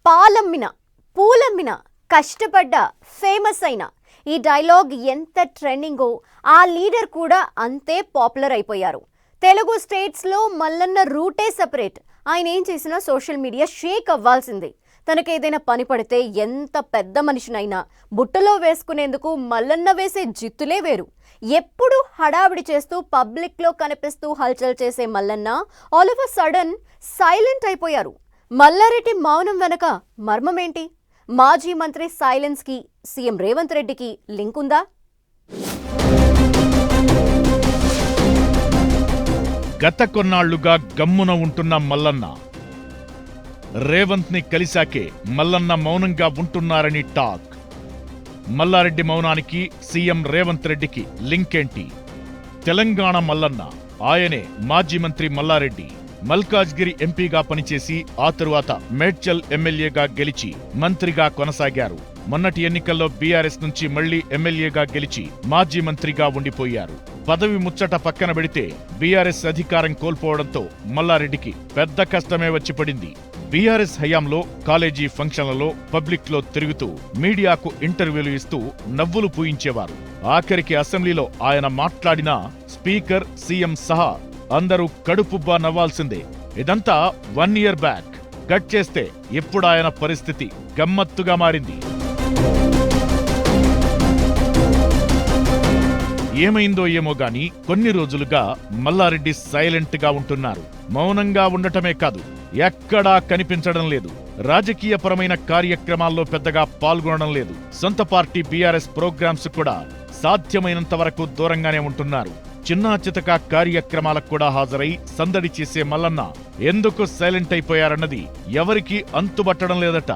పాలమ్మిన పూలమ్మిన కష్టపడ్డ ఫేమస్ అయిన ఈ డైలాగ్ ఎంత ట్రెండింగో ఆ లీడర్ కూడా అంతే పాపులర్ అయిపోయారు. తెలుగు స్టేట్స్లో మల్లన్న రూటే సెపరేట్. ఆయన ఏం చేసినా సోషల్ మీడియా షేక్ అవ్వాల్సిందే. తనకేదైనా పని పడితే ఎంత పెద్ద మనిషినైనా బుట్టలో వేసుకునేందుకు మల్లన్న వేసే జిత్తులే వేరు. ఎప్పుడు హడావిడి చేస్తూ పబ్లిక్లో కనిపిస్తూ హల్చల్ చేసే Mallanna all of a sudden silent అయిపోయారు. మల్లారెడ్డి మౌనం వెనక మర్మమేంటి? మాజీ మంత్రి సైలెన్స్ కి సీఎం రేవంత్ రెడ్డికి లింక్ ఉందా? గత కొన్నాళ్లుగా గమ్మున ఉంటున్న మల్లన్న రేవంత్ ని కలిశాకే మల్లన్న మౌనంగా ఉంటున్నారని టాక్. మల్లారెడ్డి మౌనానికి సీఎం రేవంత్ రెడ్డికి లింక్ ఏంటి? తెలంగాణ మల్లన్న ఆయనే మాజీ మంత్రి మల్లారెడ్డి. మల్కాజ్గిరి ఎంపీగా పనిచేసి ఆ తరువాత మేడ్చల్ ఎమ్మెల్యేగా గెలిచి మంత్రిగా కొనసాగారు. మొన్నటి ఎన్నికల్లో బీఆర్ఎస్ నుంచి మళ్లీ ఎమ్మెల్యేగా గెలిచి మాజీ మంత్రిగా ఉండిపోయారు. పదవి ముచ్చట పక్కన పెడితే బీఆర్ఎస్ అధికారం కోల్పోవడంతో మల్లారెడ్డికి పెద్ద కష్టమే వచ్చి పడింది. బీఆర్ఎస్ హయాంలో కాలేజీ ఫంక్షన్లలో పబ్లిక్ లో తిరుగుతూ మీడియాకు ఇంటర్వ్యూలు ఇస్తూ నవ్వులు పూయించేవారు. ఆఖరికి అసెంబ్లీలో ఆయన మాట్లాడినా స్పీకర్, సీఎం సహా అందరూ కడుపుబ్బా నవ్వాల్సిందే. ఇదంతా 1 year బ్యాక్. కట్ చేస్తే ఇప్పుడు ఆయన పరిస్థితి గమ్మత్తుగా మారింది. ఏమైందో ఏమో గాని కొన్ని రోజులుగా మల్లారెడ్డి సైలెంట్ గా ఉంటున్నారు. మౌనంగా ఉండటమే కాదు, ఎక్కడా కనిపించడం లేదు. రాజకీయపరమైన కార్యక్రమాల్లో పెద్దగా పాల్గొనడం లేదు. సొంత పార్టీ బీఆర్ఎస్ ప్రోగ్రామ్స్ కూడా సాధ్యమైనంత వరకు దూరంగానే ఉంటున్నారు. చిన్నా చితక కార్యక్రమాలకు కూడా హాజరై సందడి చేసే మల్లన్న ఎందుకు సైలెంట్ అయిపోయారన్నది ఎవరికీ అంతుబట్టడం లేదట.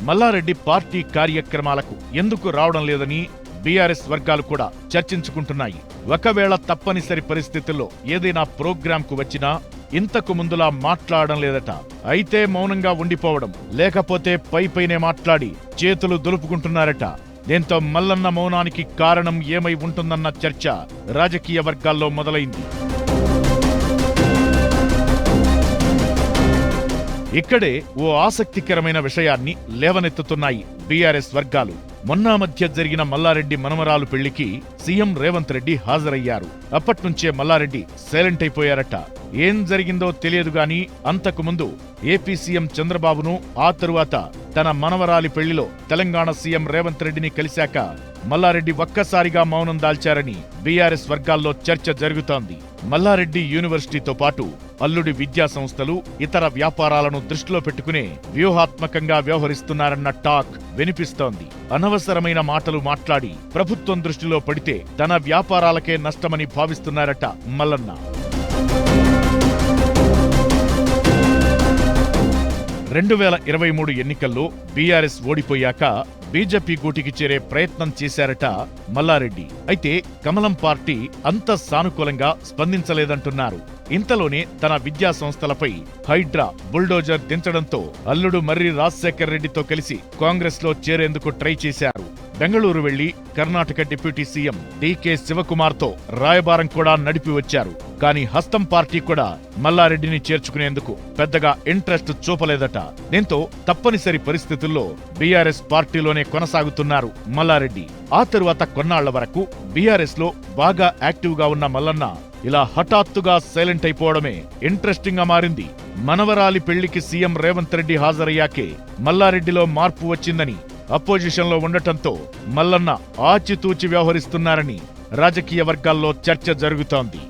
మల్లారెడ్డి పార్టీ కార్యక్రమాలకు ఎందుకు రావడం లేదని బీఆర్ఎస్ వర్గాలు కూడా చర్చించుకుంటున్నాయి. ఒకవేళ తప్పనిసరి పరిస్థితుల్లో ఏదైనా ప్రోగ్రాంకు వచ్చినా ఇంతకు ముందులా మాట్లాడడం లేదట. అయితే మౌనంగా ఉండిపోవడం, లేకపోతే పైపైనే మాట్లాడి చేతులు దులుపుకుంటున్నారట. దీంతో మల్లన్న మౌనానికి కారణం ఏమై ఉంటుందన్న చర్చ రాజకీయ వర్గాల్లో మొదలైంది. ఇక్కడే ఓ ఆసక్తికరమైన విషయాన్ని లేవనెత్తుతున్నాయి బీఆర్ఎస్ వర్గాలు. మొన్న మధ్య జరిగిన మల్లారెడ్డి మనమరాలు పెళ్లికి సీఎం రేవంత్ రెడ్డి హాజరయ్యారు. అప్పట్నుంచే మల్లారెడ్డి సైలెంట్ అయిపోయారట. ఏం జరిగిందో తెలియదు గాని అంతకుముందు ఏపీ సీఎం చంద్రబాబును, ఆ తరువాత తన మనవరాలి పెళ్లిలో తెలంగాణ సీఎం రేవంత్ రెడ్డిని కలిశాక మల్లారెడ్డి ఒక్కసారిగా మౌనం దాల్చారని బీఆర్ఎస్ వర్గాల్లో చర్చ జరుగుతోంది. మల్లారెడ్డి యూనివర్సిటీతో పాటు అల్లుడి విద్యా సంస్థలు, ఇతర వ్యాపారాలను దృష్టిలో పెట్టుకునే వ్యూహాత్మకంగా వ్యవహరిస్తున్నారన్న టాక్ వినిపిస్తోంది. అనవసరమైన మాటలు మాట్లాడి ప్రభుత్వం దృష్టిలో పడితే తన వ్యాపారాలకే నష్టమని భావిస్తున్నారట మల్లన్న. 2023 ఎన్నికల్లో బీఆర్ఎస్ ఓడిపోయాక బీజేపీ గూటికి చేరే ప్రయత్నం చేశారట మల్లారెడ్డి. అయితే కమలం పార్టీ అంత సానుకూలంగా స్పందించలేదంటున్నారు. ఇంతలోనే తన విద్యా సంస్థలపై హైడ్రా, బుల్డోజర్ దించడంతో అల్లుడు మర్రి రాజశేఖర్ రెడ్డితో కలిసి కాంగ్రెస్ లో చేరేందుకు ట్రై చేశారు. బెంగళూరు వెళ్లి కర్ణాటక డిప్యూటీ సీఎం డీకే శివకుమార్ తో రాయబారం కూడా నడిపి వచ్చారు. కానీ హస్తం పార్టీ కూడా మల్లారెడ్డిని చేర్చుకునేందుకు పెద్దగా ఇంట్రెస్ట్ చూపలేదట. దీంతో తప్పనిసరి పరిస్థితుల్లో బీఆర్ఎస్ పార్టీలోనే కొనసాగుతున్నారు మల్లారెడ్డి. ఆ తరువాత కొన్నాళ్ల వరకు బీఆర్ఎస్ లో బాగా యాక్టివ్ గా ఉన్న మల్లన్న ఇలా హఠాత్తుగా సైలెంట్ అయిపోవడమే ఇంట్రెస్టింగ్ గా మారింది. మనవరాలి పెళ్లికి సీఎం రేవంత్ రెడ్డి హాజరయ్యాకే మల్లారెడ్డిలో మార్పు వచ్చిందని, అపోజిషన్ లో ఉండటంతో మల్లన్న ఆచితూచి వ్యవహరిస్తున్నారని రాజకీయ వర్గాల్లో చర్చ జరుగుతోంది.